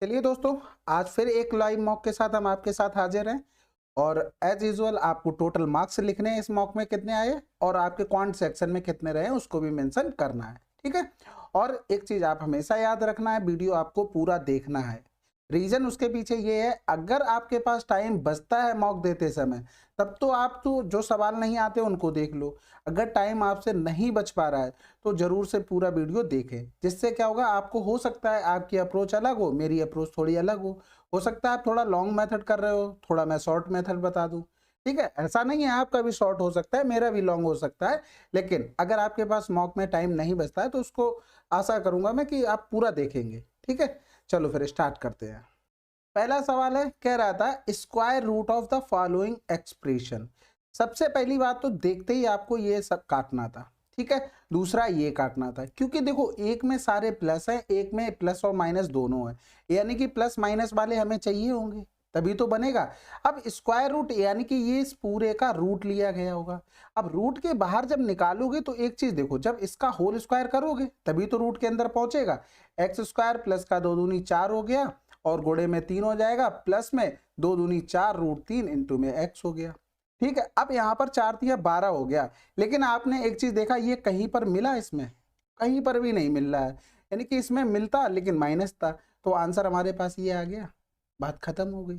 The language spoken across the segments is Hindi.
चलिए दोस्तों, आज फिर एक लाइव मॉक के साथ हम आपके साथ हाजिर हैं। और एज यूजुअल आपको टोटल मार्क्स लिखने हैं इस मॉक में कितने आए और आपके क्वांट सेक्शन में कितने रहे उसको भी मेंशन करना है। ठीक है। और एक चीज आप हमेशा याद रखना है, वीडियो आपको पूरा देखना है। रीजन उसके पीछे ये है, अगर आपके पास टाइम बचता है मॉक देते समय, तब तो आप तो जो सवाल नहीं आते उनको देख लो। अगर टाइम आपसे नहीं बच पा रहा है तो जरूर से पूरा वीडियो देखें, जिससे क्या होगा, आपको हो सकता है आपकी अप्रोच अलग हो, मेरी अप्रोच थोड़ी अलग हो सकता है आप थोड़ा लॉन्ग मेथड कर रहे हो, थोड़ा मैं शॉर्ट मेथड बता दूं। ठीक है, ऐसा नहीं है आपका भी शॉर्ट हो सकता है, मेरा भी लॉन्ग हो सकता है, लेकिन अगर आपके पास मॉक में टाइम नहीं बचता है तो उसको आशा करूंगा मैं कि आप पूरा देखेंगे। ठीक है, चलो फिर स्टार्ट करते हैं। पहला सवाल है, कह रहा था square root of the following expression. सबसे पहली बात तो देखते ही आपको ये सब काटना था। ठीक है, दूसरा ये काटना था, क्योंकि देखो एक में सारे प्लस है, एक में प्लस और माइनस दोनों है, यानी कि प्लस माइनस वाले हमें चाहिए होंगे तभी तो बनेगा। अब स्क्वायर रूट यानी कि ये इस पूरे का रूट लिया गया होगा। अब रूट के बाहर जब निकालोगे तो एक चीज देखो, जब इसका होल स्क्वायर करोगे तभी तो रूट के अंदर पहुंचेगा। एक्स स्क्वायर प्लस का 2 दूनी 4 हो गया और गुणे में 3 हो जाएगा, प्लस में 2 दूनी 4 रूट 3 इंटू में एक्स हो गया। ठीक है, अब यहाँ पर 4 तिया 12 हो गया। लेकिन आपने एक चीज देखा, ये कहीं पर मिला, इसमें कहीं पर भी नहीं मिल रहा है, यानी कि इसमें मिलता लेकिन माइनस था, तो आंसर हमारे पास ये आ गया, बात खत्म हो गई।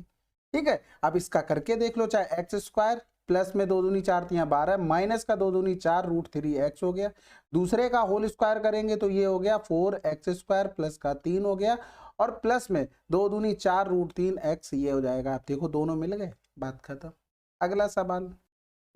ठीक है, अब इसका करके देख लो, चाहे एक्स स्क्वायर प्लस में 2 दूनी 4 तिया 12 माइनस का 2 दूनी 4 रूट 3 एक्स हो गया। दूसरे का होल स्क्वायर करेंगे तो ये हो गया 4 एक्स स्क्वायर प्लस का 3 हो गया, और प्लस में 2 दूनी 4 रूट 3 एक्स, ये हो जाएगा। आप देखो दोनों मिल गए, बात खत्म। अगला सवाल,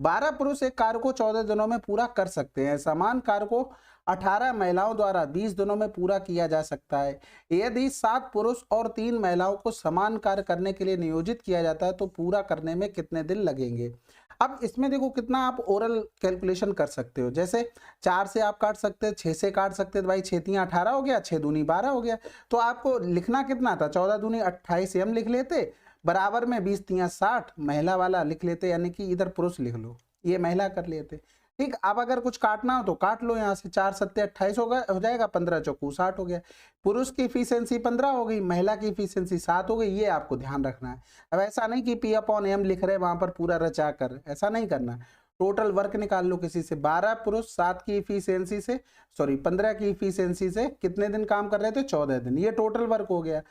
12 पुरुष एक कार्य को 14 दिनों में पूरा कर सकते हैं, समान कार्य को 18 महिलाओं द्वारा 20 दिनों में पूरा किया जा सकता है। यदि 7 पुरुष और 3 महिलाओं को समान कार्य करने के लिए नियोजित किया जाता है तो पूरा करने में कितने दिन लगेंगे। अब इसमें देखो कितना आप ओरल कैलकुलेशन कर सकते हो, जैसे 4 से आप काट सकते हैं, 6 से काट सकते हैं, तो भाई 6 तियां 18 हो गया, 6 दूनी 12 हो गया। तो आपको लिखना कितना था, 14 दूनी 28 हम लिख लेते, बराबर में 20 तियां 60 महिला वाला लिख लेते, यानी कि इधर पुरुष लिख लो, ये महिला कर लेते। ठीक, अब अगर कुछ काटना हो तो काट लो, यहाँ से 4 सत्ते 28 हो जाएगा, 15 चौकू 60 हो गया। पुरुष की इफिशियंसी 15 हो गई, महिला की इफिशियंसी 7 हो गई, ये आपको ध्यान रखना है। अब ऐसा नहीं कि पी अपॉन एम लिख रहे वहां पर पूरा रचा कर, ऐसा नहीं करना। टोटल वर्क निकाल लो किसी से, 12 पुरुष 7 की इफिशियंसी से, सॉरी 15 की इफिशियंसी से कितने दिन काम कर रहे थे, 14 दिन, ये टोटल वर्क हो गया।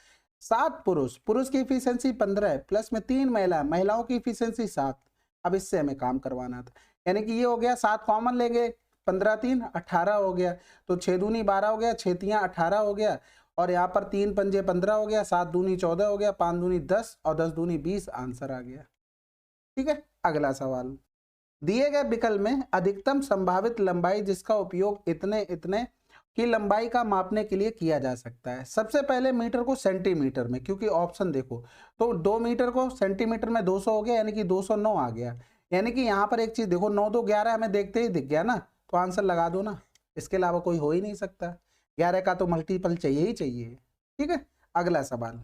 7 पुरुष, पुरुष की इफिशियंसी 15 है, प्लस में 3 महिला, महिलाओं की इफिशियंसी 7। अब इससे हमें काम करवाना था, यानी कि ये हो गया, 7 कॉमन लेंगे, 15 3 18 हो गया, तो 6 दूनी 12 हो गया, 6 तियां 18 हो गया, और यहाँ पर 3 पंजे 15 हो गया, 7 दूनी 14 हो गया, 5 दूनी 10 और 10 दूनी 20, आंसर आ गया। ठीक है, अगला सवाल, दिए गए विकल्प में अधिकतम संभावित लंबाई जिसका उपयोग इतने इतने की लंबाई का मापने के लिए किया जा सकता है। सबसे पहले मीटर को सेंटीमीटर में, क्योंकि ऑप्शन देखो तो 2 मीटर को सेंटीमीटर में 200 हो गया, यानी कि 209 आ गया। यानी कि यहाँ पर एक चीज देखो, 9 2 11 हमें देखते ही दिख गया ना, तो आंसर लगा दो ना, इसके अलावा कोई हो ही नहीं सकता। 11 का तो मल्टीपल चाहिए ही चाहिए। ठीक है, अगला सवाल,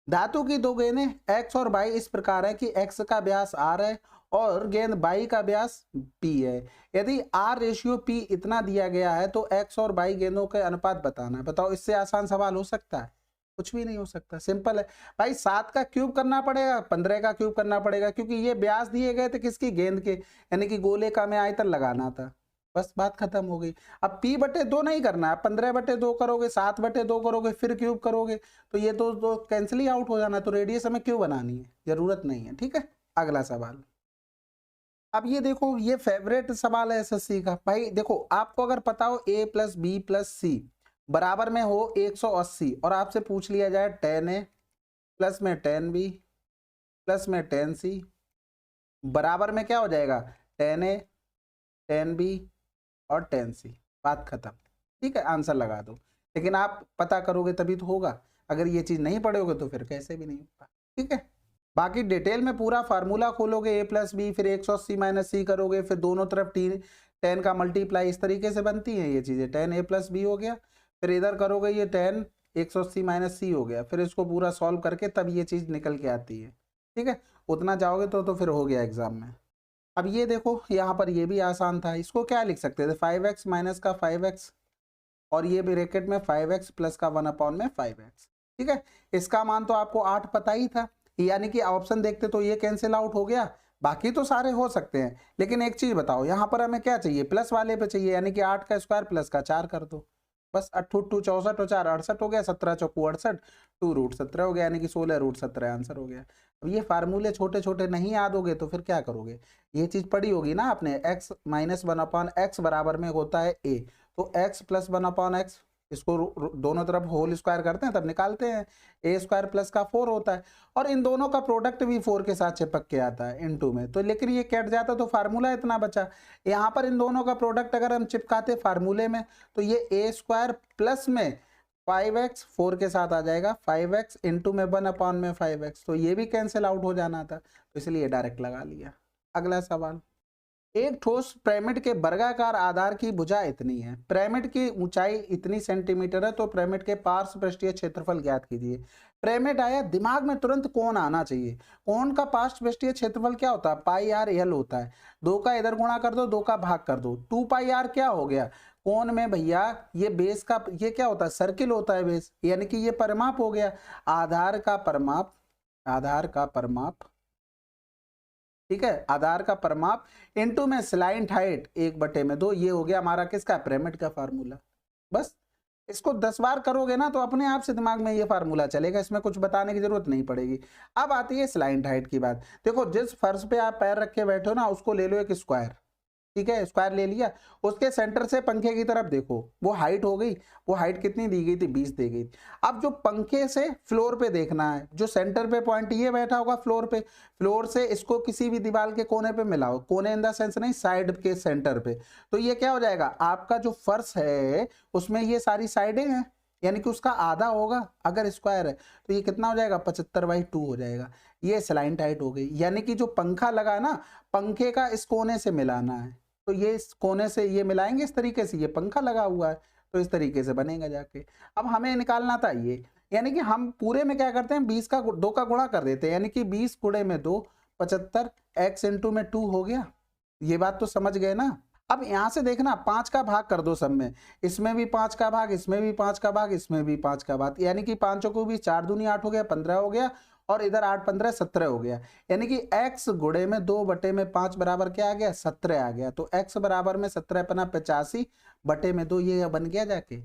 धातु की दो गेंदें x और y इस प्रकार है कि x का व्यास r है और गेंद y का व्यास p है। यदि r रेशियो p इतना दिया गया है तो x और y गेंदों के अनुपात बताना है। बताओ, इससे आसान सवाल हो सकता है? कुछ भी नहीं हो सकता, सिंपल है भाई। 7 का क्यूब करना पड़ेगा, 15 का क्यूब करना पड़ेगा, क्योंकि ये व्यास दिए गए थे किसकी, गेंद के, यानी कि गोले का हमें आयतन लगाना था, बस बात खत्म हो गई। अब p बटे 2 नहीं करना है, 15 बटे 2 करोगे, 7 बटे 2 करोगे, फिर क्यूब करोगे, तो ये दो कैंसिल ही आउट हो जाना, तो रेडियस हमें क्यों बनानी है, जरूरत नहीं है। ठीक है, अगला सवाल, अब ये देखो, ये फेवरेट सवाल है एसएससी का। भाई देखो, आपको अगर पता हो a प्लस बी प्लस सी बराबर में हो 180, और आपसे पूछ लिया जाए tan a प्लस में tan b प्लस में tan c बराबर में क्या हो जाएगा, tan a tan b और tan c, बात खत्म। ठीक है, आंसर लगा दो, लेकिन आप पता करोगे तभी तो होगा, अगर ये चीज नहीं पढ़ोगे तो फिर कैसे भी नहीं होगा। ठीक है, बाकी डिटेल में पूरा फार्मूला खोलोगे, a प्लस बी, फिर 180 माइनस सी करोगे, फिर दोनों तरफ tan का मल्टीप्लाई, इस तरीके से बनती हैं ये चीजें। tan a प्लस बी हो गया, फिर इधर करोगे ये tan 180 माइनस सी हो गया, फिर इसको पूरा सॉल्व करके तब ये चीज निकल के आती है। ठीक है, उतना जाओगे तो फिर हो गया एग्जाम में। अब ये देखो, यहाँ पर ये भी आसान था, इसको क्या लिख सकते थे, 5x माइनस का 5x, और ये ब्रैकेट में 5x प्लस का 1 अपॉन में 5x। ठीक है, इसका मान तो आपको 8 पता ही था, यानी कि ऑप्शन देखते तो ये कैंसिल आउट हो गया, बाकी तो सारे हो सकते हैं। लेकिन एक चीज बताओ, यहाँ पर हमें क्या चाहिए, प्लस वाले पे चाहिए, यानी कि 8 का स्क्वायर प्लस का 4 कर दो, बस 8 2 64 और 4 68 हो गया, 17 चौको 68, 2 रूट 17 हो गया, यानी कि 16 रूट 17 आंसर हो गया। अब ये फार्मूले छोटे छोटे नहीं याद होगे तो फिर क्या करोगे, ये चीज पढ़ी होगी ना आपने, x माइनस 1/x बराबर में होता है a, तो x प्लस 1/x, इसको दोनों तरफ होल स्क्वायर करते हैं तब निकालते हैं, a स्क्वायर प्लस का 4 होता है, और इन दोनों का प्रोडक्ट भी 4 के साथ चिपक के आता है इनटू में, तो लेकिन ये कट जाता तो फार्मूला इतना बचा। यहाँ पर इन दोनों का प्रोडक्ट अगर हम चिपकाते फार्मूले में तो ये a स्क्वायर प्लस में 5x 4 के साथ आ जाएगा, 5x इंटू में 1/5x, तो ये भी कैंसिल आउट हो जाना था, तो इसलिए डायरेक्ट लगा लिया। अगला सवाल, एक ठोस पिरामिड के वर्गाकार आधार की भुजा इतनी है, पिरामिड की ऊंचाई इतनी सेंटीमीटर है, तो पिरामिड के पार्श्व पृष्ठीय क्षेत्रफल ज्ञात कीजिए। पिरामिड आया, दिमाग में तुरंत कोण आना चाहिए। कोण का पार्श्व पृष्ठीय क्षेत्रफल क्या होता है, पाई आर एल होता है, 2 का इधर गुणा कर दो, 2 का भाग कर दो, 2 पाई आर क्या हो गया, कोण में भैया ये बेस का, ये क्या होता है, सर्किल होता है बेस, यानी कि ये परिमाप हो गया, आधार का परिमाप, आधार का परिमाप, ठीक है, आधार का परिमाप इनटू में स्लाइंट हाइट 1/2, ये हो गया हमारा किसका, पिरामिड का फार्मूला। बस इसको 10 बार करोगे ना तो अपने आप से दिमाग में ये फार्मूला चलेगा, इसमें कुछ बताने की जरूरत नहीं पड़ेगी। अब आती है स्लाइंट हाइट की बात। देखो जिस फर्श पे आप पैर रख के बैठे हो ना, उसको ले लो एक स्क्वायर, ठीक है, स्क्वायर ले लिया, उसके सेंटर से पंखे की तरफ देखो, वो हाइट हो गई, वो हाइट कितनी दी गई थी, 20 दी गई थी। अब जो पंखे से फ्लोर पे देखना है, जो सेंटर पे पॉइंट ये बैठा होगा फ्लोर पे, फ्लोर से इसको किसी भी दीवार के कोने पे मिलाओ, कोने इन द सेंस नहीं, साइड के सेंटर पे, तो ये क्या हो जाएगा, आपका जो फर्श है उसमें ये सारी साइडें हैं, यानी कि उसका आधा होगा, अगर स्क्वायर है तो ये कितना हो जाएगा, 75/2 हो जाएगा। ये स्लाइंट हाइट हो गई, यानी कि जो पंखा लगा है ना, पंखे का इस कोने से मिलाना है, तो ये इस कोने से ये मिलाएंगे इस तरीके से, ये पंखा लगा हुआ है तो इस तरीके से बनेगा जाके। अब हमें निकालना था ये, यानी कि हम पूरे में क्या करते हैं, 20 का 2 का गुणा कर देते हैं, यानी कि 20 गुणे में 2 75, x इंटू में 2 हो गया। ये बात तो समझ गए ना। अब यहां से देखना 5 का भाग कर दो सब में, इसमें भी 5 का भाग, इसमें भी 5 का भाग, इसमें भी 5 का भाग, यानी कि 5 को भी 4 दूनी 8 हो गया, 15 हो गया, और इधर 8 15 17 हो गया, यानी कि x गुणे में 2/5 बराबर क्या आ गया, 17 आ गया। तो x बराबर में 17 पना 85/2, ये बन गया जाके।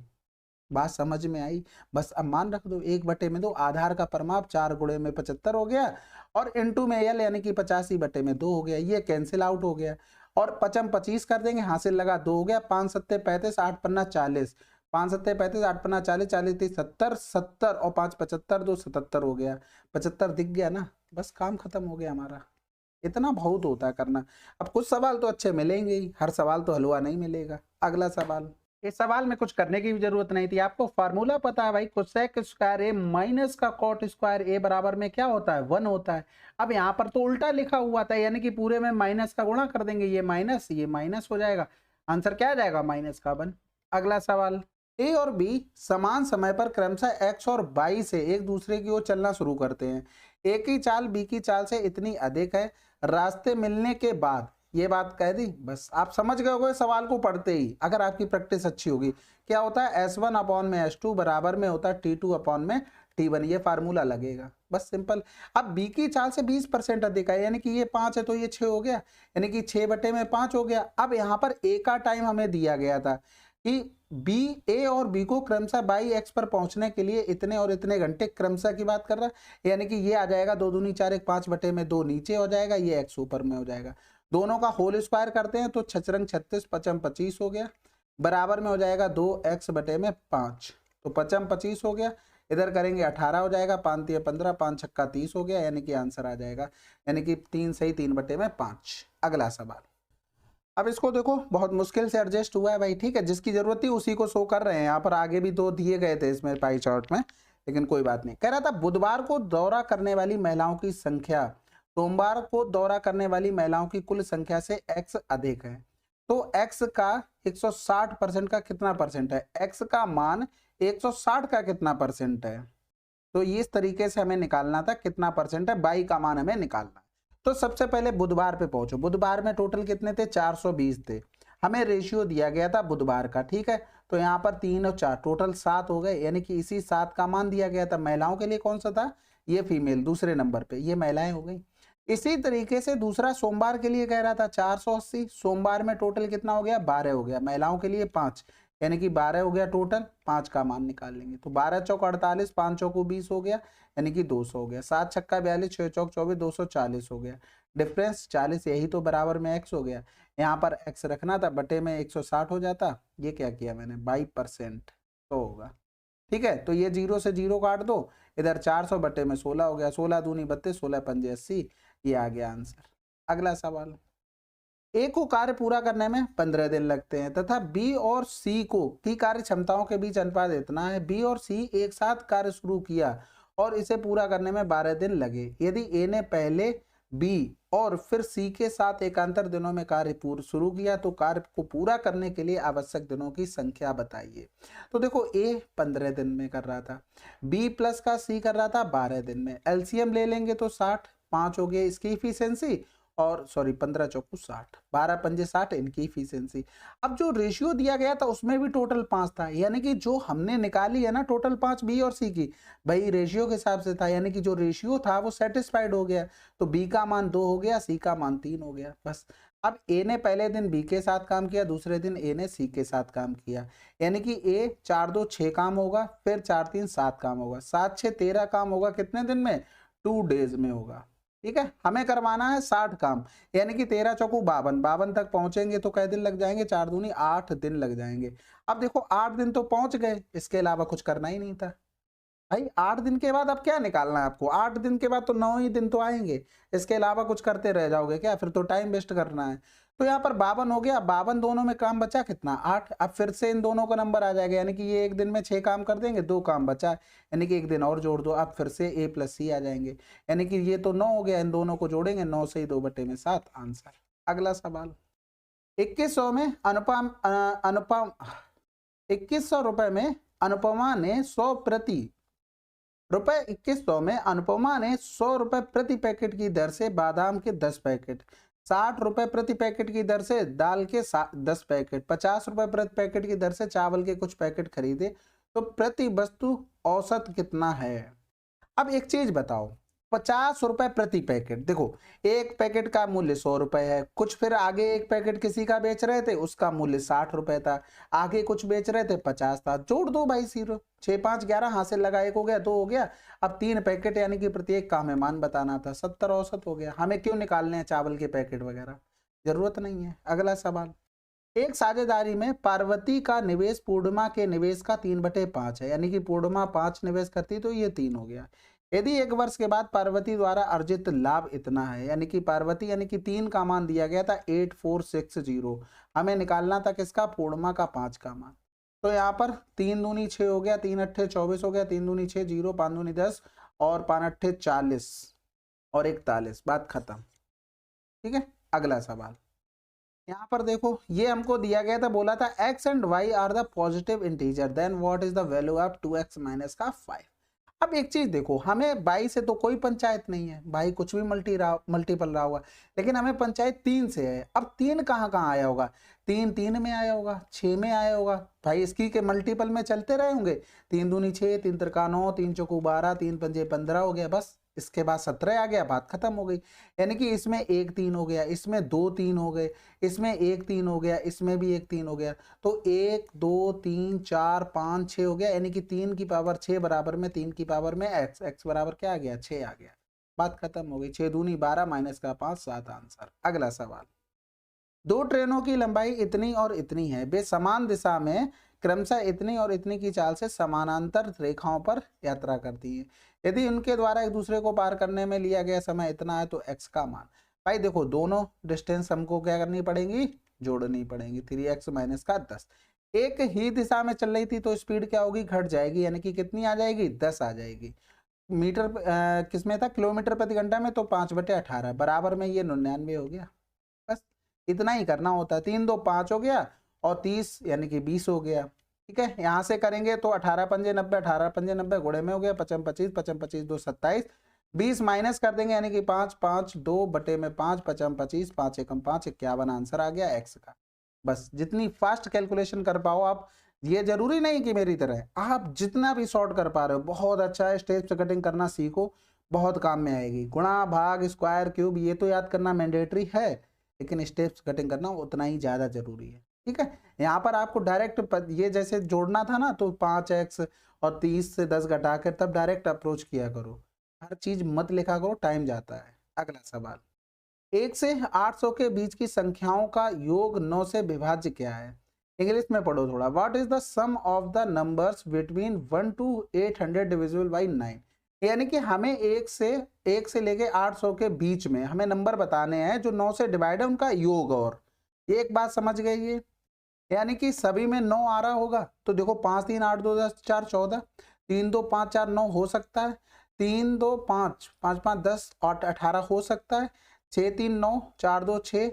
बात समझ में आई। बस अब मान रख दो 1/2, आधार का परिमाप 4 गुणे में 75 हो गया, और इंटू में l यानी कि 85/2 हो गया, ये कैंसिल आउट हो गया, और 55 25 कर देंगे, हासिल लगा 2 हो गया, 5 7 35, 8 पन्ना 40, 5 7 35, 8 पन्ना 40, 40 30 70, 70 और 5 75, 2 77 हो गया, 75 दिख गया ना, बस काम खत्म हो गया हमारा। इतना बहुत होता है करना। अब कुछ सवाल तो अच्छे मिलेंगे ही, हर सवाल तो हलवा नहीं मिलेगा। अगला सवाल, इस सवाल में कुछ करने की भी जरूरत नहीं थी, आपको फार्मूला पता है भाई, कोसेक स्क्वायर ए माइनस का कॉट स्क्वायर ए बराबर में क्या होता है, 1 होता है। अब यहाँ पर तो उल्टा लिखा हुआ था, यानी कि पूरे में माइनस का गुणा कर देंगे, ये माइनस हो जाएगा, आंसर क्या आ जाएगा, माइनस का 1। अगला सवाल, ए और बी समान समय पर क्रमशः एक्स और वाई से एक दूसरे की ओर चलना शुरू करते हैं, ए की चाल बी की चाल से इतनी अधिक है, रास्ते मिलने के बाद, ये बात कह दी, बस आप समझ गए होगे सवाल को पढ़ते ही, अगर आपकी प्रैक्टिस अच्छी होगी। क्या होता है, S1/S2 बराबर में होता है T2/T1, ये फार्मूला लगेगा, बस सिंपल। अब B की चाल से 20% अधिक है, यानी कि ये 5 है तो ये 6 हो गया, यानी कि 6/5 हो गया। अब यहाँ पर A का टाइम हमें दिया गया था कि A और B को क्रमशः बाई x पर पहुंचने के लिए इतने और इतने घंटे, क्रमशः की बात कर रहा है, यानी कि ये आ जाएगा 2 दूनी 4 1 5/2 नीचे हो जाएगा, ये x ऊपर में हो जाएगा। दोनों का होल स्क्वायर करते हैं तो 6 रंग 36, 55 25 हो गया, बराबर में हो जाएगा 2x/5, तो 55 25 हो गया, इधर करेंगे 18 हो जाएगा, 5 3 15, 5 6 30 हो गया, यानी कि आंसर आ जाएगा, यानी कि 3 सही 3/5। अगला सवाल, अब इसको देखो बहुत मुश्किल से एडजस्ट हुआ है भाई, ठीक है, जिसकी जरूरत थी उसी को शो कर रहे हैं, यहाँ पर आगे भी 2 दिए गए थे इसमें पाई चार्ट में, लेकिन कोई बात नहीं। कह रहा था बुधवार को दौरा करने वाली महिलाओं की संख्या सोमवार को दौरा करने वाली महिलाओं की कुल संख्या से x अधिक है, तो x का 160% का कितना परसेंट है, x का मान 160 का कितना परसेंट है, तो इस तरीके से हमें निकालना था कितना परसेंट है, y का मान हमें निकालना है। तो सबसे पहले बुधवार पे पहुंचो, बुधवार में टोटल कितने थे, 420 थे, हमें रेशियो दिया गया था बुधवार का, ठीक है, तो यहाँ पर 3 और 4 टोटल 7 हो गए, यानी कि इसी 7 का मान दिया गया था। महिलाओं के लिए कौन सा था, ये फीमेल दूसरे नंबर पे, ये महिलाएं हो गई। इसी तरीके से दूसरा सोमवार के लिए कह रहा था 480, सोमवार में टोटल कितना हो गया, 12 हो गया। महिलाओं के लिए 5, यानी कि 12 हो गया टोटल, 5 का मान निकाल लेंगे। तो 12 चौक 48, 5 चौको 20 हो गया, यानी कि 200 हो गया। 7 छक्का 42, 6 चौक 24, 240 हो गया। डिफरेंस 40, यही तो बराबर में x हो गया। यहाँ पर x रखना था, बटे में 160 हो जाता। ये क्या किया मैंने, 22% तो होगा। ठीक है, तो ये 0 से 0 काट दो, इधर 400 बटे में 16 हो गया। 16 दूनी 32, 16 पंजे 80, ये आ गया आंसर। अगला सवाल, ए को कार्य पूरा करने में 15 दिन लगते हैं तथा बी और सी को की कार्य क्षमताओं के बीच अनुपात इतना है। बी और सी एक साथ कार्य शुरू किया और इसे पूरा करने में 12 दिन लगे। यदि ए ने पहले बी और फिर सी के साथ एकांतर दिनों में कार्य शुरू किया तो कार्य को पूरा करने के लिए आवश्यक दिनों की संख्या बताइए। तो देखो, ए 15 दिन में कर रहा था, बी प्लस का सी कर रहा था 12 दिन में। एलसीएम ले लेंगे तो 60, 5 हो गया इसकी इफिशियंसी, और सॉरी 15 चौको 60, 12 पंजे 60 इनकी इफिशियंसी। अब जो रेशियो दिया गया था उसमें भी टोटल 5 था, यानी कि जो हमने निकाली है ना टोटल 5 बी और सी की, भाई रेशियो के हिसाब से था, यानी कि जो रेशियो था वो सेटिस्फाइड हो गया। तो बी का मान 2 हो गया, सी का मान 3 हो गया, बस। अब ए ने पहले दिन बी के साथ काम किया, दूसरे दिन ए ने सी के साथ काम किया, यानी कि ए 4 2 6 काम होगा, फिर 4 3 7 काम होगा, 7 6 13 काम होगा। कितने दिन में, 2 डेज में होगा। ठीक है, हमें करवाना है 60 काम, यानी कि 13 चौको 52, 52 तक पहुंचेंगे तो कै दिन लग जाएंगे, 4 दूनी 8 दिन लग जाएंगे। अब देखो 8 दिन तो पहुंच गए, इसके अलावा कुछ करना ही नहीं था भाई। 8 दिन के बाद अब क्या निकालना है आपको, 8 दिन के बाद तो 9 ही दिन तो आएंगे, इसके अलावा कुछ करते रह जाओगे क्या, फिर तो टाइम वेस्ट करना है। तो यहाँ पर 52 हो गया, 52 दोनों में काम बचा कितना, 8। अब फिर से इन दोनों का नंबर आ जाएगा, यानी कि ये एक दिन में 6 काम कर देंगे, 2 काम बचा, यानी कि एक दिन और जोड़ दो। अब फिर से ए प्लस सी आ जाएंगे, यानी कि ये तो 9 हो गया, इन दोनों को जोड़ेंगे, 9 से ही 2 बटे में 7 आंसर। अगला सवाल, 2100 में अनुपम 2100 रुपए में अनुपमा ने 100 प्रति रुपए 2100 में अनुपमा ने 100 रुपए प्रति पैकेट की दर से बादाम के 10 पैकेट, 60 रुपए प्रति पैकेट की दर से दाल के 10 पैकेट, 50 रुपए प्रति पैकेट की दर से चावल के कुछ पैकेट खरीदे, तो प्रति वस्तु औसत कितना है। अब एक चीज बताओ, 50 रुपए प्रति पैकेट, देखो एक पैकेट का मूल्य 100 रुपए है, कुछ फिर आगे एक पैकेट किसी का बेच रहे थे उसका मूल्य 60 रुपए था, आगे कुछ बेच रहे थे 50 था, जोड़ दो भाई 0, 6 5 11, हासिल लगा, 1 हो गया, 2 हो गया। अब 3 पैकेट यानी कि प्रत्येक का हमें मान बताना था, 70 औसत हो गया। हमें क्यों निकालने हैं चावल के पैकेट वगैरह, जरूरत नहीं है। अगला सवाल, एक साझेदारी में पार्वती का निवेश पूर्णिमा के निवेश का 3/5 है, यानी कि पूर्णिमा 5 निवेश करती तो ये 3 हो गया। यदि 1 वर्ष के बाद पार्वती द्वारा अर्जित लाभ इतना है, यानी कि पार्वती यानी कि 3 का मान दिया गया था 8460, हमें निकालना था किसका, पूर्णिमा का 5 का मान। तो यहाँ पर 3 दूनी 6 हो गया, 3 अट्ठे 24 हो गया, 3 दूनी 6 0, 5 दूनी 10 और 5 अट्ठे 40 और 41, बात खत्म। ठीक है, अगला सवाल, यहाँ पर देखो ये हमको दिया गया था, बोला था x and y are the positive integer, then what is the value of 2x minus का 5। अब एक चीज देखो, हमें बाई से तो कोई पंचायत नहीं है, बाई कुछ भी मल्टीपल रहा होगा, लेकिन हमें पंचायत 3 से है। अब 3 कहाँ कहाँ आया होगा, 3 3 में आया होगा, 6 में आया होगा, भाई इसकी के मल्टीपल में चलते रहे होंगे, 3 दूनी 6, 3 त्रिका 9, 3 चौको 12, 3 पंजे 15 हो गया, बस इसके बाद 17 आ गया, बात खत्म हो गई। यानी कि इसमें 1 3 हो गया, इसमें 2 3 हो गए, इसमें 1 3 हो गया, इसमें भी 1 3 हो गया, तो 1 2 3 4 5 6 हो गया, यानी कि 3 की पावर 6 बराबर में 3 की पावर में x, x बराबर क्या आ गया, 6 आ गया, बात खत्म हो गई। 6 दूनी 12 माइनस का 5 7 आंसर। अगला सवाल, 2 ट्रेनों की लंबाई इतनी और इतनी है, वे समान दिशा में क्रमशः इतनी और इतनी की चाल से समानांतर रेखाओं पर यात्रा करती हैं। यदि उनके द्वारा एक दूसरे को पार करने में लिया गया समय इतना है तो x का मान, भाई देखो दोनों डिस्टेंस हमको क्या करनी पड़ेगी, जोड़नी पड़ेंगी। 3x माइनस का 10, एक ही दिशा में चल रही थी तो स्पीड क्या होगी, घट जाएगी, यानी कि कितनी आ जाएगी, 10 आ जाएगी। मीटर किसमें था, किलोमीटर प्रति घंटा में, तो 5/18 बराबर में ये 99 हो गया। बस इतना ही करना होता है, 3 2 5 हो गया और 30 यानी कि 20 हो गया। ठीक है, यहाँ से करेंगे तो 18 पंजे 90, 18 पंजे 90 गुणे में हो गया, 55 25, 55 25 2 27, 20 माइनस कर देंगे यानी कि 5 5 2 बटे में 5, 55 25, 5 एकम 5, 51 आंसर आ गया एक्स का। बस जितनी फास्ट कैलकुलेशन कर पाओ आप ये जरूरी नहीं कि मेरी तरह, आप जितना भी सॉर्ट कर पा रहे हो बहुत अच्छा है, स्टेप्स कटिंग करना सीखो, बहुत काम में आएगी। गुणा भाग स्क्वायर क्यूब ये तो याद करना मैंडेटरी है, लेकिन स्टेप्स कटिंग करना उतना ही ज़्यादा जरूरी है। ठीक है, यहाँ पर आपको डायरेक्ट ये जैसे जोड़ना था ना, तो 5x और 30 से 10 घटा कर तब डायरेक्ट अप्रोच किया करो, हर चीज मत लिखा करो, टाइम जाता है। अगला सवाल, 1 से 800 के बीच की संख्याओं का योग 9 से विभाज्य क्या है? इंग्लिश में पढ़ो थोड़ा। What is the sum of the numbers between 1 to 800 divisible by 9? यानी कि हमें 1 से लेके 800 के बीच में हमें नंबर बताने हैं जो 9 से डिवाइड है, उनका योग। और एक बात समझ गई ये, यानी कि सभी में 9 आ रहा होगा, तो देखो 5 3 8 2 10 4 14, 3 2 5 4 9 हो सकता है, 3 2 5 5 5 10 और 18 हो सकता है, 6 3 9 4 2 6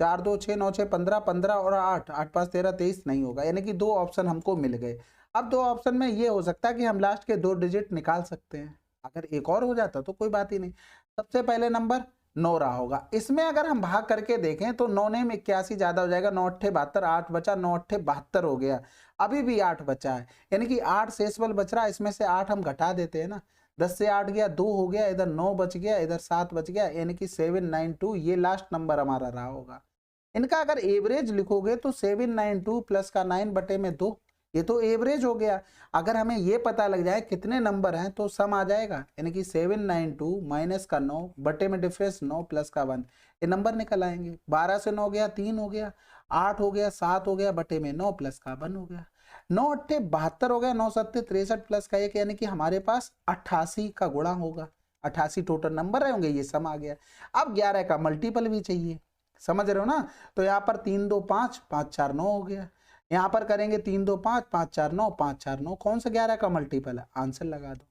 4 2 6 9 6 15 15 और 8 8 5 13 23 नहीं होगा, यानी कि 2 ऑप्शन हमको मिल गए। अब 2 ऑप्शन में ये हो सकता है कि हम लास्ट के 2 डिजिट निकाल सकते हैं, अगर एक और हो जाता तो कोई बात ही नहीं। सबसे पहले नंबर 9 रहा होगा, इसमें अगर हम भाग करके देखें तो 9 ने 81 ज्यादा हो जाएगा, 9 अट्ठे 72, 8 बचा, 9 अट्ठे 72 हो गया, अभी भी 8 बचा है, यानी कि 8 शेषबल बच रहा है, इसमें से 8 हम घटा देते हैं ना, 10 से 8 गया 2 हो गया, इधर 9 बच गया, इधर 7 बच गया, यानी कि 792 ये लास्ट नंबर हमारा रहा होगा। इनका अगर एवरेज लिखोगे तो 792 प्लस का 9 बटे में 2, ये तो एवरेज हो गया। अगर हमें ये पता लग जाए कितने नंबर हैं तो सम आ जाएगा, यानी कि 792 माइनस का 9 बटे में डिफरेंस 9 प्लस का 1, ये नंबर निकल आएंगे। 12 से 9 गया 3 हो गया, 8 हो गया 7 हो गया, बटे में 9 प्लस का 1 हो गया, 9 अट्ठे 72 हो गया, 9 सत्ते 63 प्लस का 1, यानी कि हमारे पास 88 का गुणा होगा, 88 टोटल नंबर रहेंगे, ये सम आ गया। अब 11 का मल्टीपल भी चाहिए, समझ रहे हो ना, तो यहाँ पर 3 2 5 5 4 9 हो गया, यहाँ पर करेंगे 3 2 5 5 4 9 5 4 9, कौन सा 11 का मल्टीपल है, आंसर लगा दो।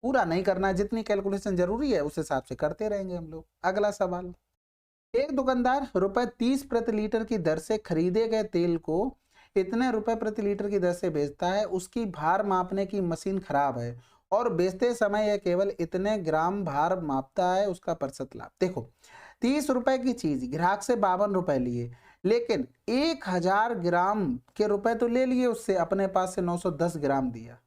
पूरा नहीं करना है, जितनी कैलकुलेशन जरूरी है उस हिसाब से करते रहेंगे हम लोग। अगला सवाल, एक दुकानदार रुपए 30 प्रति लीटर की दर से खरीदे गए तेल को इतने रुपए प्रति लीटर की दर से बेचता है, उसकी भार मापने की मशीन खराब है और बेचते समय यह केवल इतने ग्राम भार मापता है, उसका प्रतिशत लाभ। देखो 30 रुपए की चीज ग्राहक से 52 रुपए लिए, लेकिन 1000 ग्राम के रुपए तो ले लिए उससे, अपने पास से 910 ग्राम दिया।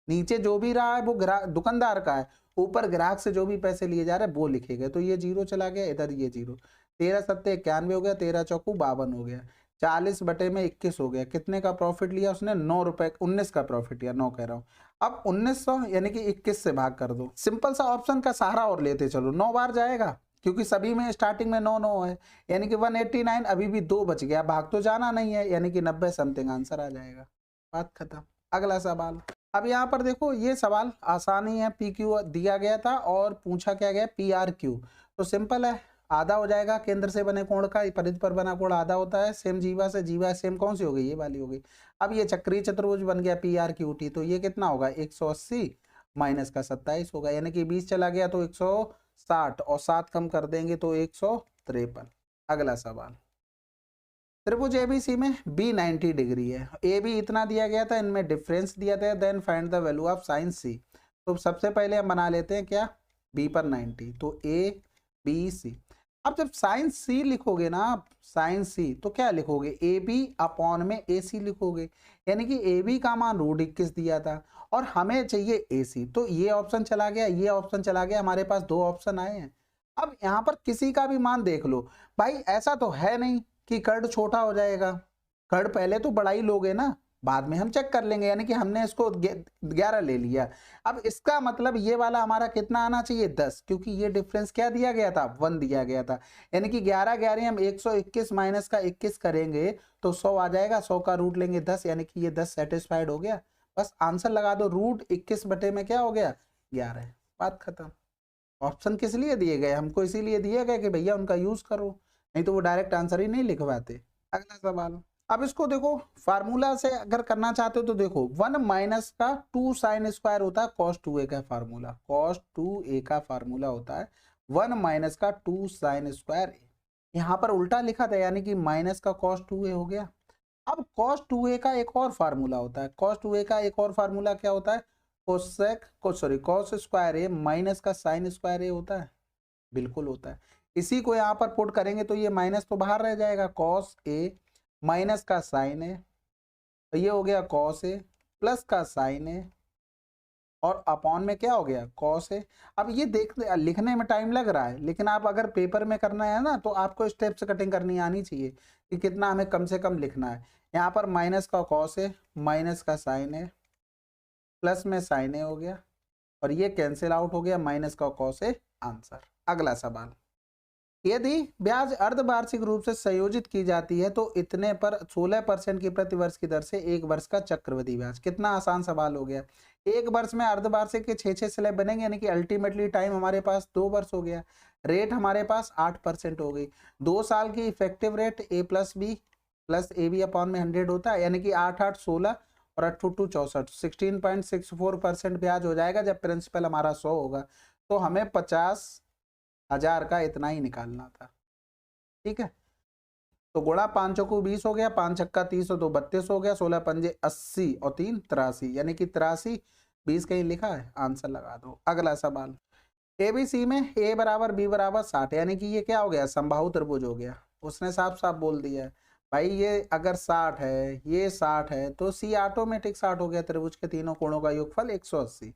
नीचे जो भी रहा है वो दुकानदार का है, ऊपर ग्राहक से जो भी पैसे लिए जा रहे हैं वो लिखे गए, तो ये जीरो चला गया, इधर ये जीरो, 13 सत्ते 91 हो गया, 13 चौकू 52 हो गया, 40 बटे में 21 हो गया। कितने का प्रॉफिट लिया उसने, 9 रुपए, 19 का प्रॉफिट लिया, 9 कह रहा हूँ। अब 1900 यानी कि 21 से भाग कर दो, सिंपल सा ऑप्शन का सहारा और लेते चलो, 9 बार जाएगा क्योंकि सभी में स्टार्टिंग में 9 9 है, यानी कि 189, अभी भी 2 बच गया, भाग तो जाना नहीं है, यानी कि 90 समथिंग आंसर आ जाएगा, बात खत्म। अगला सवाल, अब यहाँ पर देखो ये सवाल आसानी है, पी क्यू दिया गया था और पूछा क्या गया पी आर क्यू, तो सिंपल है, आधा हो जाएगा, केंद्र से बने कोण का परिधि पर बना कोण आधा होता है, सेम जीवा से जीवा सेम कौन सी हो गई, ये वाली हो गई। अब ये चक्रीय चतुर्भुज बन गया पी आर क्यू टी, तो ये कितना होगा 180 माइनस का 27 होगा, यानी कि 20 चला गया तो 160 और 7 कम कर देंगे तो 153। अगला सवाल, त्रिभुज एबीसी में बी 90 डिग्री है, ए बी इतना दिया गया था, इनमें डिफरेंस दिया था, then find the value of sine C. तो सबसे पहले हम बना लेते हैं क्या, बी पर 90, तो ए बी सी। अब जब साइन सी लिखोगे ना, साइन सी तो क्या लिखोगे, ए बी अपॉन में ए सी लिखोगे, यानी कि ए बी का मान √21 दिया था और हमें चाहिए ए सी, तो ये ऑप्शन चला गया, ये ऑप्शन चला गया, हमारे पास 2 ऑप्शन आए हैं। अब यहाँ पर किसी का भी मान देख लो भाई, ऐसा तो है नहीं कि कर्ड छोटा हो जाएगा, कर्ड पहले तो बड़ा ही लोगे ना, बाद में हम चेक कर लेंगे, यानी कि हमने इसको 11 ले लिया। अब इसका मतलब ये वाला हमारा कितना आना चाहिए 10, क्योंकि ये डिफरेंस क्या दिया गया था 1 दिया गया था, यानी कि 11 11 हम 121 माइनस का 21 करेंगे तो 100 आ जाएगा, 100 का रूट लेंगे 10, यानी कि ये 10 सेटिस्फाइड हो गया, बस आंसर लगा दो, √21 बटे में क्या हो गया 11, बात खत्म। ऑप्शन किस लिए दिए गए, हमको इसीलिए दिए गए कि भैया उनका यूज करो, नहीं तो वो डायरेक्ट आंसर ही नहीं लिखवाते। अगला सवाल, अब इसको देखो फार्मूला से अगर करना चाहते हो तो देखो 1 माइनस का 2 साइन स्क्वायर होता है cos 2a का फार्मूला, cos 2a का फार्मूला होता है 1 माइनस का 2 साइन स्क्वायर, यहाँ पर उल्टा लिखा था, यानी कि माइनस का cos 2a हो गया। अब cos 2a का एक और फार्मूला होता है, cos 2a का एक और फार्मूला क्या होता है, cos स्क्वायर ए माइनस का साइन स्क्वायर ए होता है, बिल्कुल होता है। इसी को यहाँ पर पुट करेंगे तो ये माइनस तो बाहर रह जाएगा, cos ए माइनस का साइन ए तो ये हो गया कॉस ए प्लस का साइन ए और अपॉन में क्या हो गया कॉस है। अब ये देख लिखने में टाइम लग रहा है, लेकिन आप अगर पेपर में करना है ना तो आपको स्टेप से कटिंग करनी आनी चाहिए कि कितना हमें कम से कम लिखना है। यहाँ पर माइनस का कॉस है, माइनस का साइन है, प्लस में साइन है हो गया और ये कैंसिल आउट हो गया, माइनस का कॉस है आंसर। अगला सवाल, यदि ब्याज अर्धवार्षिक रूप से संयोजित की जाती है तो इतने पर 16% की प्रतिवर्ष की दर से एक वर्ष का चक्रवृद्धि ब्याज। कितना आसान सवाल हो गया। एक वर्ष में अर्धवार्षिक के 6 स्लैब बनेंगे, यानी कि अल्टीमेटली टाइम हमारे पास 2 वर्ष हो गया। रेट हमारे पास 8% हो गई। 2 साल की effective rate A plus B plus A B upon में 100 होता है, यानी कि 8 8 16 और 8 2 64 16.64% ब्याज हो जाएगा जब प्रिंसिपल हमारा 100 होगा। तो हमें 50,000 का इतना ही निकालना था। ठीक है, तो गुणा 5 चौको 20 हो गया, 5 छक्का 30 और 2 32 हो गया, 16 पंजे 80 और 3 83, यानी कि 83। 20 कहीं लिखा है, आंसर लगा दो। अगला सवाल, एबीसी में ए बराबर बी बराबर 60, यानी कि ये क्या हो गया समबाहु त्रिभुज हो गया। उसने साफ साफ बोल दिया है भाई ये अगर 60 है, ये 60 है तो सी ऑटोमेटिक 60 हो गया। त्रिभुज के तीनों कोणों का योगफल 180।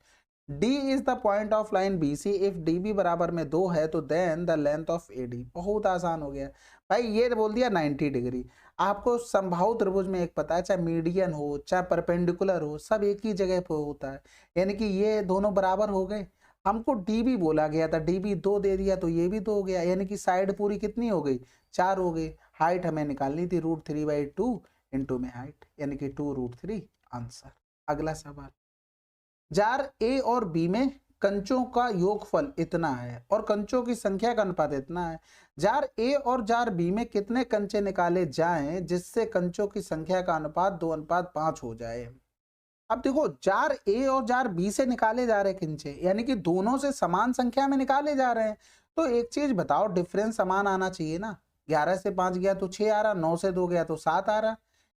D is the point of line BC if DB बराबर में 2 है तो then the length of AD। बहुत आसान हो गया भाई, ये बोल दिया 90 डिग्री। आपको समबाहु त्रिभुज में एक पता है, चाहे मीडियन हो चाहे परपेंडिकुलर हो, सब एक ही जगह पर होता है, यानी कि ये दोनों बराबर हो गए। हमको DB बोला गया था, DB 2 दे दिया तो ये भी 2 हो गया, यानी कि साइड पूरी कितनी हो गई 4 हो गई। हाइट हमें निकालनी थी √3/2 इंटू में हाइट, यानी कि 2√3 आंसर। अगला सवाल, जार ए और बी में कंचों का योगफल इतना है और कंचों की संख्या का अनुपात इतना है। जार ए और जार बी में कितने कंचे निकाले जाएं जिससे कंचों की संख्या का अनुपात 2:5 हो जाए। अब देखो जार ए और जार बी से निकाले जा रहे कंचे, यानी कि दोनों से समान संख्या में निकाले जा रहे हैं। तो एक चीज बताओ, डिफरेंस समान आना चाहिए ना। 11 से 5 गया तो 6 आ रहा, 9 से 2 गया तो 7 आ रहा,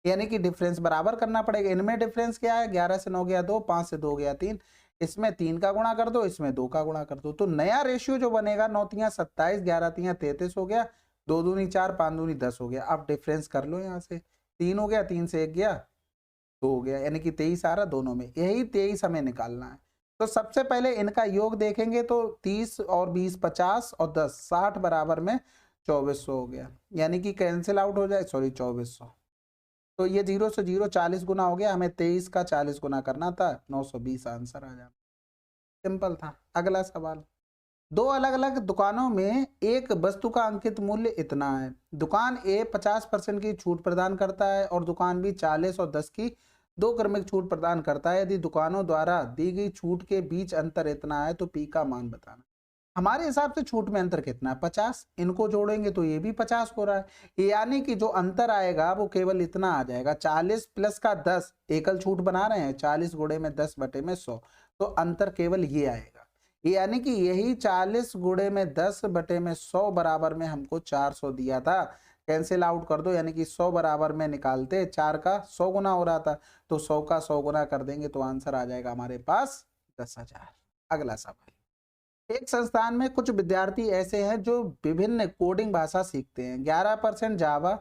यानी कि डिफरेंस बराबर करना पड़ेगा। इनमें डिफरेंस क्या है, 11 से 9 गया 2, 5 से 2 गया 3, इसमें 3 का गुणा कर दो, इसमें 2 का गुणा कर दो। तो नया रेशियो जो बनेगा 9 तियां 27, 11 तियां 33 हो गया, 2 दूनी 4, 5 दूनी 10 हो गया। अब डिफरेंस कर लो, यहाँ से 3 हो गया, 3 से 1 गया 2 हो गया, यानी कि 23 आ रहा दोनों में। यही 23 हमें निकालना है। तो सबसे पहले इनका योग देखेंगे तो 30 और 20 50 और 10 60 बराबर में 2400 हो गया, यानी कि कैंसिल आउट हो जाए, सॉरी 2400। तो ये 0 से 0 40 गुना हो गया, हमें 23 का 40 गुना करना था, 920 आंसर आ जाए। सिंपल था। अगला सवाल, दो अलग अलग दुकानों में एक वस्तु का अंकित मूल्य इतना है। दुकान ए 50% की छूट प्रदान करता है और दुकान बी 40 और 10 की 2 क्रमिक छूट प्रदान करता है। यदि दुकानों द्वारा दी गई छूट के बीच अंतर इतना है तो पी का मान बताना। हमारे हिसाब से छूट में अंतर कितना है 50, इनको जोड़ेंगे तो ये भी 50 हो रहा है, यानी कि जो अंतर आएगा वो केवल इतना आ जाएगा 40 प्लस का 10, एकल छूट बना रहे हैं 40 गुणे में 10 बटे में 100, तो अंतर केवल ये आएगा, यानी कि यही 40 गुणे में 10 बटे में 100 बराबर में हमको 400 दिया था। कैंसिल आउट कर दो, यानी कि 100 बराबर में निकालते 4 का 100 गुना हो रहा था, तो 100 का 100 गुना कर देंगे तो आंसर आ जाएगा हमारे पास 10,000। अगला सवाल, एक संस्थान में कुछ विद्यार्थी ऐसे हैं जो विभिन्न कोडिंग भाषा सीखते हैं। 11% जावा,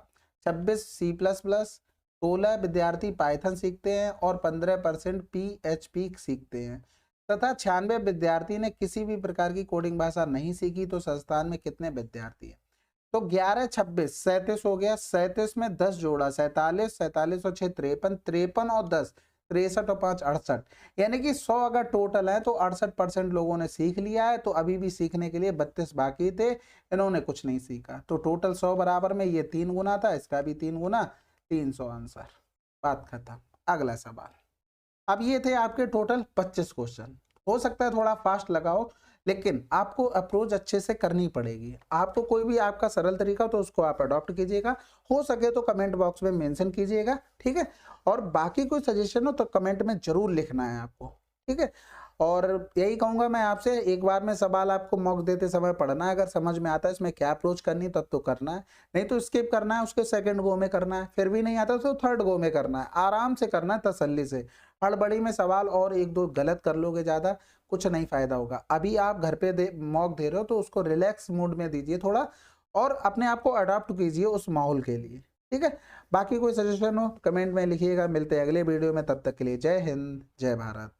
26 C++, 16 विद्यार्थी पाइथन सीखते हैं और 15% PHP सीखते हैं तथा 96 विद्यार्थी ने किसी भी प्रकार की कोडिंग भाषा नहीं सीखी। तो संस्थान में कितने विद्यार्थी हैं। तो 11 26 37 हो गया, 37 में 10 जोड़ा 47, 47 और 6 53, 53 और 10 63 और 5 68, यानी कि 100 अगर टोटल है तो 68% लोगों ने सीख लिया है। तो अभी भी सीखने के लिए 32 बाकी थे, इन्होंने कुछ नहीं सीखा। तो टोटल 100 बराबर में ये 3 गुना था, इसका भी 3 गुना, 300 आंसर। बात खत्म। अगला सवाल, अब ये थे आपके टोटल 25 क्वेश्चन। हो सकता है थोड़ा फास्ट लगाओ, लेकिन आपको अप्रोच अच्छे से करनी पड़ेगी। आपको कोई भी आपका सरल तरीका तो उसको आप अडॉप्ट कीजिएगा, हो सके तो कमेंट बॉक्स में मेंशन कीजिएगा, ठीक है। और बाकी कोई सजेशन हो तो कमेंट में जरूर लिखना है आपको, ठीक है। और यही कहूंगा मैं आपसे, एक बार में सवाल आपको मॉक देते समय पढ़ना है, अगर समझ में आता है इसमें क्या अप्रोच करनी तब तो करना है, नहीं तो स्किप करना है, उसके सेकंड गो में करना है, फिर भी नहीं आता तो थर्ड गो में करना है। आराम से करना है, तसल्ली से। हड़बड़ी में सवाल और एक दो गलत कर लोगे ज्यादा, कुछ नहीं फायदा होगा। अभी आप घर पे मॉक दे रहे हो तो उसको रिलैक्स मूड में दीजिए थोड़ा, और अपने आप को अडॉप्ट कीजिए उस माहौल के लिए, ठीक है, बाकी कोई सजेशन हो कमेंट में लिखिएगा। मिलते हैं अगले वीडियो में, तब तक के लिए जय हिंद जय भारत।